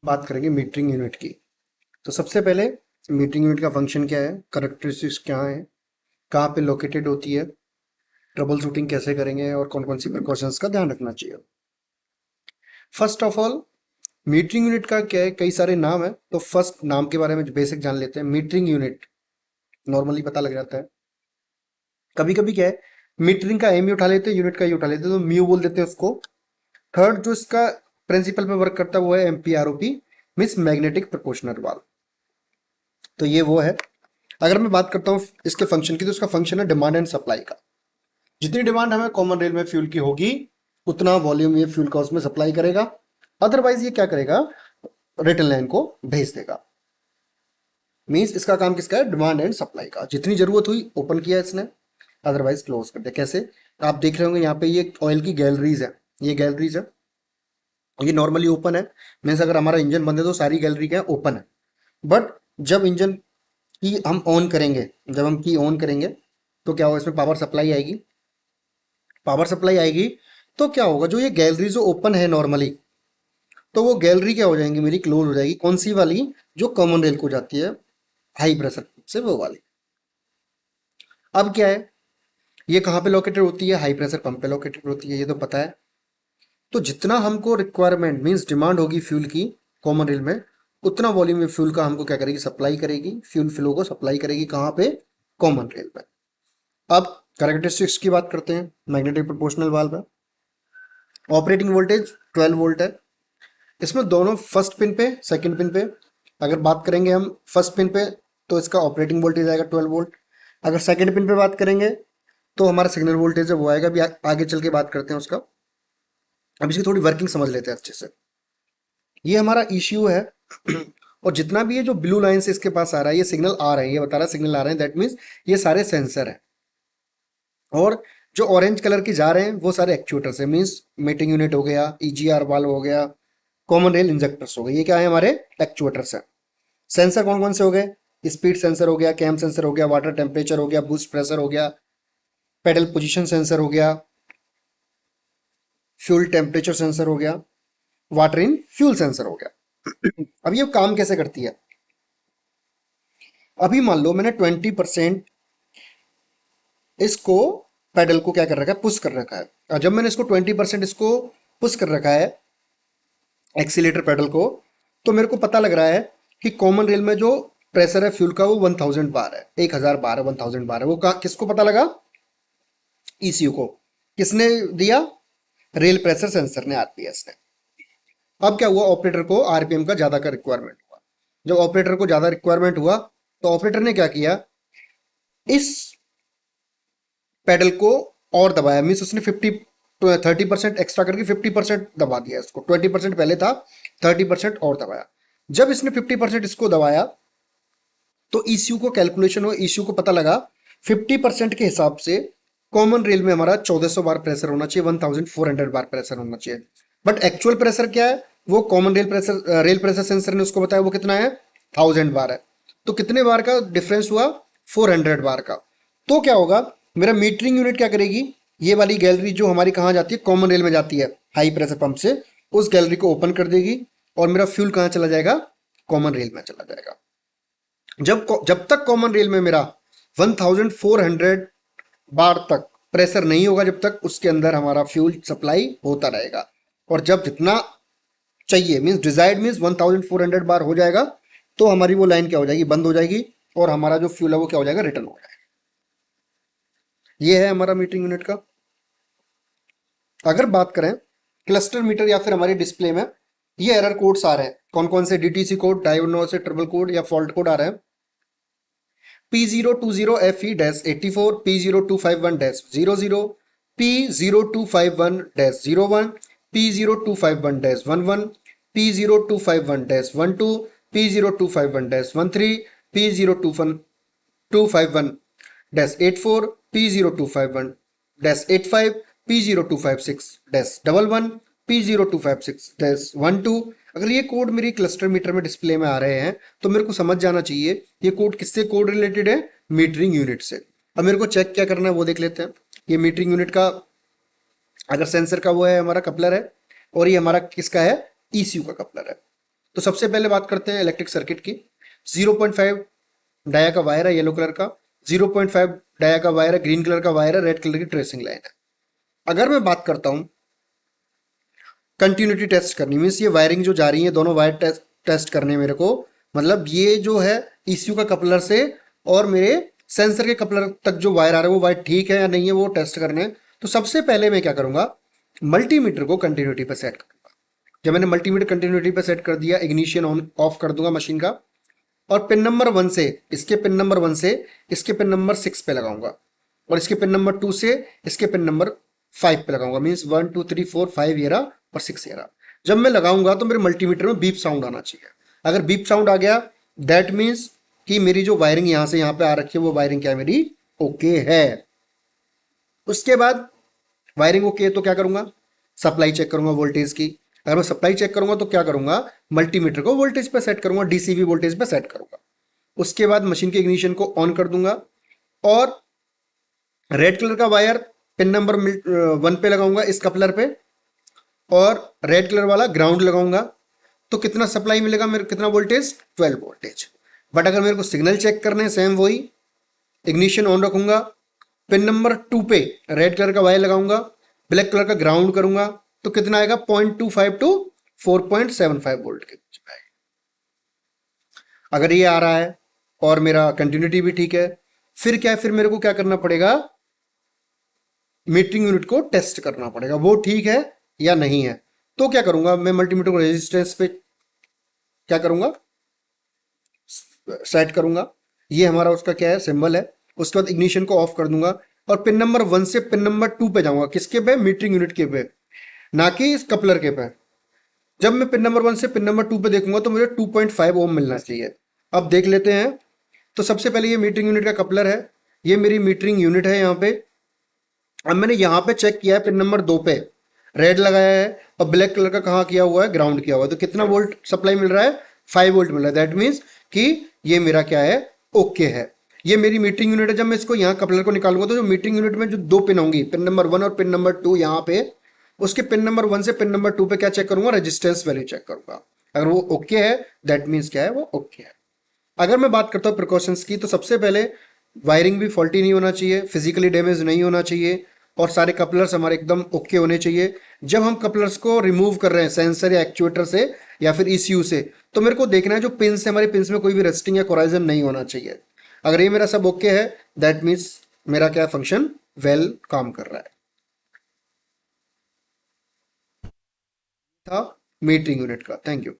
बात करेंगे metering unit की। तो सबसे पहले मीटरिंग यूनिट का फंक्शन क्या है, करेक्टरिस्टिक्स क्या है, कहाँ पे लोकेटेड होती है, ट्रबल शूटिंग कैसे करेंगे और कौन कौन सी प्रिकॉशंस का ध्यान रखना चाहिए। First of all, metering unit का क्या है, कई सारे नाम है। तो फर्स्ट नाम के बारे में बेसिक जान लेते हैं। मीटरिंग यूनिट नॉर्मली पता लग जाता है। कभी कभी क्या है, मीटरिंग का एम ही उठा लेते हैं, यूनिट का ही उठा लेते हैं, तो म्यू बोल देते हैं उसको। थर्ड जो इसका प्रिंसिपल पे वर्क करता है वो है एमपीआरओपी, मीन्स मैग्नेटिक प्रोपोर्शनल वाल्व। तो ये वो है। अगर मैं बात करता हूँ इसके फंक्शन की, तो इसका फंक्शन है डिमांड एंड सप्लाई का। जितनी डिमांड हमें कॉमन रेल में फ्यूल की होगी, उतना वॉल्यूम ये फ्यूल का उसमें सप्लाई करेगा। अदरवाइज ये क्या करेगा, रिटर्न लाइन को भेज देगा। मीन्स इसका काम किसका है, डिमांड एंड सप्लाई का। जितनी जरूरत हुई ओपन किया इसने, अदरवाइज क्लोज कर दिया। कैसे, आप देख रहे होंगे यहाँ पे ये ऑयल की गैलरीज है, ये गैलरीज है, ये नॉर्मली ओपन है। मीन्स अगर हमारा इंजन बंद है तो सारी गैलरी क्या है, ओपन है। बट जब इंजन की हम ऑन करेंगे, जब हम की ऑन करेंगे तो क्या होगा, इसमें पावर सप्लाई आएगी। पावर सप्लाई आएगी तो क्या होगा, जो ये गैलरी जो ओपन है नॉर्मली, तो वो गैलरी क्या हो जाएंगी, मेरी क्लोज हो जाएगी। कौन सी वाली, जो कॉमन रेल को जाती है हाई प्रेशर से, वो वाली। अब क्या है, ये कहाँ पे लोकेटेड होती है, हाई प्रेशर पंप पे लोकेटेड होती है, ये तो पता है। तो जितना हमको रिक्वायरमेंट मीन्स डिमांड होगी फ्यूल की कॉमन रेल में, उतना वॉल्यूम में फ्यूल का हमको क्या करेगी, सप्लाई करेगी। फ्यूल फ्लो को सप्लाई करेगी कहाँ पे, कॉमन रेल में। अब कैरेक्टरिस्टिक्स की बात करते हैं। मैग्नेटिक प्रोपोर्शनल वाल्व है, ऑपरेटिंग वोल्टेज 12 वोल्ट है। इसमें दोनों फर्स्ट पिन पे, सेकंड पिन पे, अगर बात करेंगे हम फर्स्ट पिन पे तो इसका ऑपरेटिंग वोल्टेज आएगा 12 वोल्ट। अगर सेकंड पिन पे बात करेंगे तो हमारा सिग्नल वोल्टेज है वो आएगा। अभी आगे चल के बात करते हैं उसका। अब इसकी थोड़ी वर्किंग समझ लेते हैं अच्छे से। ये हमारा इश्यू है और जितना भी ये जो ब्लू लाइन से इसके पास आ रहा है, ये सिग्नल आ रहे हैं, ये बता रहा है सिग्नल आ रहे हैं, दैट मीन्स ये सारे सेंसर हैं। और जो ऑरेंज कलर के जा रहे हैं वो सारे एक्चुएटर्स हैं। मीन्स मीटिंग यूनिट हो गया, ईजीआर वाल्व हो गया, कॉमन रेल इंजेक्टर्स हो गए, ये क्या है, हमारे एक्चुएटर्स हैं। सेंसर कौन कौन से हो गए, स्पीड सेंसर हो गया, कैम सेंसर हो गया, वाटर टेम्परेचर हो गया, बूस्ट प्रेशर हो गया, पेडल पोजीशन सेंसर हो गया, फ्यूल टेम्परेचर सेंसर हो गया, वाटर इन फ्यूल सेंसर हो गया। अब ये काम कैसे करती है, अभी मान लो मैंने 20% इसको पेडल को क्या कर रखा है, पुश कर रखा है। और जब मैंने इसको 20% इसको पुश कर रखा है, एक्सीलेटर पेडल को, तो मेरे को पता लग रहा है कि कॉमन रेल में जो प्रेशर है फ्यूल का वो 1000 बार है, 1000 बार है, 1000 बार है। वो किसको पता लगा, ईसीयू को। किसने दिया, रेल प्रेशर सेंसर ने, आरपीएस ने। अब क्या हुआ, ऑपरेटर को आरपीएम का ज्यादा का रिक्वायरमेंट हुआ। जब ऑपरेटर को ज्यादा रिक्वायरमेंट हुआ तो ऑपरेटर ने क्या किया, इस पेडल को और दबाया। मीन्स उसने 30% एक्स्ट्रा करके 50% दबा दिया इसको। 20% पहले था, 30% और दबाया। जब इसने 50% इसको दबाया तो ईसीयू को कैलकुलेशन हो, ईसीयू को पता लगा 50% के हिसाब से कॉमन रेल में हमारा 1400 बार प्रेशर होना चाहिए, 1400 बार प्रेशर होना चाहिए। बट एक्चुअल प्रेशर क्या है, वो कॉमन रेल प्रेशर सेंसर ने उसको बताया वो कितना है, 1000 बार है। तो कितने बार का डिफरेंस हुआ, 400 बार का। तो क्या होगा, मेरा मीटरिंग यूनिट क्या करेगी, ये वाली गैलरी जो हमारी कहाँ जाती है, कॉमन रेल में जाती है हाई प्रेशर पंप से, उस गैलरी को ओपन कर देगी और मेरा फ्यूल कहाँ चला जाएगा, कॉमन रेल में चला जाएगा। जब तक कॉमन रेल में मेरा 1400 बार तक प्रेशर नहीं होगा, जब तक उसके अंदर हमारा फ्यूल सप्लाई होता रहेगा। और जब जितना चाहिए मीन्स डिजायर्ड मीन्स 1400 बार हो जाएगा, तो हमारी वो लाइन क्या हो जाएगी, बंद हो जाएगी, और हमारा जो फ्यूल है वो क्या हो जाएगा, रिटर्न हो जाएगा। ये है हमारा मीटरिंग यूनिट का। अगर बात करें क्लस्टर मीटर या फिर हमारी डिस्प्ले में, ये एरर कोड्स आ रहे हैं। कौन कौन से, DTC code, diagnosis trouble code या फॉल्ट कोड आ रहे हैं। P020FE-84, P0251-00, P0251-01, P0251-11, P0251-12, P0251-13, P0251-251-84, P0251-85, P0256-11, P0256-12। अगर ये कोड मेरी क्लस्टर मीटर में डिस्प्ले में आ रहे हैं तो मेरे को समझ जाना चाहिए ये कोड किससे कोड रिलेटेड है, मीटरिंग यूनिट से। अब मेरे को चेक क्या करना है वो देख लेते हैं। ये मीटरिंग यूनिट का अगर सेंसर का वो है, हमारा कपलर है, और ये हमारा किसका है, ईसीयू का कपलर है। तो सबसे पहले बात करते हैं इलेक्ट्रिक सर्किट की। 0.5 डाया का वायर है येलो कलर का, 0.5 डाया का वायर है ग्रीन कलर का वायर है, रेड कलर की ट्रेसिंग लाइन है। अगर मैं बात करता हूं कंटिन्यूटी टेस्ट करनी, मीन्स ये वायरिंग जो जा रही है दोनों वायर टेस्ट करने मेरे को, मतलब ये जो है ECU का कपलर से और मेरे सेंसर के कपलर तक जो वायर आ रहा है वो वायर ठीक है या नहीं है वो टेस्ट करने हैं। तो सबसे पहले मैं क्या करूंगा, मल्टीमीटर को कंटिन्यूटी पे सेट करूंगा। जब मैंने मल्टीमीटर कंटिन्यूटी पे सेट कर दिया, इग्निशन ऑन ऑफ कर दूंगा मशीन का, और पिन नंबर 1 से इसके पिन नंबर 1 से इसके पिन नंबर 6 पे लगाऊंगा, और इसके पिन नंबर 2 से इसके पिन नंबर 5 पे लगाऊंगा। मीन्स 1 2 3 4 5 ये रहा और 6 ये रहा। जब मैं लगाऊंगा तो मेरे मल्टीमीटर में बीप साउंड आना चाहिए। अगर बीप साउंड आ गया दैट मीन्स कि मेरी जो वायरिंग यहां से यहां पे आ रखी है वो वायरिंग क्या है, मेरी ओके है। उसके बाद वायरिंग ओके है तो क्या करूंगा, सप्लाई चेक करूंगा वोल्टेज की। अगर मैं सप्लाई चेक करूंगा तो क्या करूंगा, मल्टीमीटर को वोल्टेज पे सेट करूंगा, डीसीवी वोल्टेज पे सेट करूंगा। उसके बाद मशीन के इग्निशन को ऑन कर दूंगा और रेड कलर का वायर पिन नंबर 1 पे लगाऊंगा इस कपलर पे, और रेड कलर वाला ग्राउंड लगाऊंगा। तो कितना सप्लाई मिलेगा मेरे, कितना वोल्टेज, 12 वोल्टेज। बट अगर मेरे को सिग्नल चेक करने सेम वही, इग्निशन ऑन रखूंगा, पिन नंबर 2 पे रेड कलर का वायर लगाऊंगा, ब्लैक कलर का ग्राउंड करूंगा, तो कितना आएगा 0.25 टू 4.75 वोल्ट के बीच में आएगा। अगर ये आ रहा है और मेरा कंटिन्यूटी भी ठीक है, फिर क्या है, फिर मेरे को क्या करना पड़ेगा, मीटरिंग यूनिट को टेस्ट करना पड़ेगा वो ठीक है या नहीं है। तो क्या करूंगा, मैं मल्टीमीटर को रेजिस्टेंस पे क्या करूंगा, सेट करूंगा। ये हमारा उसका क्या है, सिंबल है। उसके बाद इग्निशन को ऑफ कर दूंगा और पिन नंबर 1 से पिन नंबर 2 पे जाऊंगा, किसके पे, मीटरिंग यूनिट के पे, ना कि इस कपलर के पे। जब मैं पिन नंबर 1 से पिन नंबर 2 पे देखूंगा तो मुझे 2.5 ओम मिलना चाहिए। अब देख लेते हैं। तो सबसे पहले ये मीटरिंग यूनिट का कपलर है, ये मेरी मीटरिंग यूनिट है यहाँ पे। अब मैंने यहाँ पे चेक किया है पिन नंबर 2 पे रेड लगाया है और ब्लैक कलर का कहाँ किया हुआ है, ग्राउंड किया हुआ है। तो कितना वोल्ट सप्लाई मिल रहा है, 5 वोल्ट मिल रहा है। दैट मीन्स कि ये मेरा क्या है, ओके है। ये मेरी मीटरिंग यूनिट है। जब मैं इसको यहाँ कपलर को निकालूंगा तो जो मीटरिंग यूनिट में जो 2 पिन होंगी, पिन नंबर 1 और पिन नंबर 2 यहाँ पे, उसके पिन नंबर 1 से पिन नंबर 2 पे क्या चेक करूंगा, रेजिस्टेंस वैल्यू चेक करूंगा। अगर वो ओके है दैट मीन्स क्या है, वो ओके है। अगर मैं बात करता हूँ प्रिकॉशंस की, तो सबसे पहले वायरिंग भी फॉल्टी नहीं होना चाहिए, फिजिकली डैमेज नहीं होना चाहिए, और सारे कपलर्स हमारे एकदम ओके होने चाहिए। जब हम कपलर्स को रिमूव कर रहे हैं सेंसर या एक्चुएटर से या फिर ECU से, तो मेरे को देखना है जो पिंस है हमारे पिंस में कोई भी रस्टिंग या कोराइजन नहीं होना चाहिए। अगर ये मेरा सब ओके है दैट मीन्स मेरा क्या फंक्शन वेल काम कर रहा है। था मीटरिंग यूनिट का। Thank you.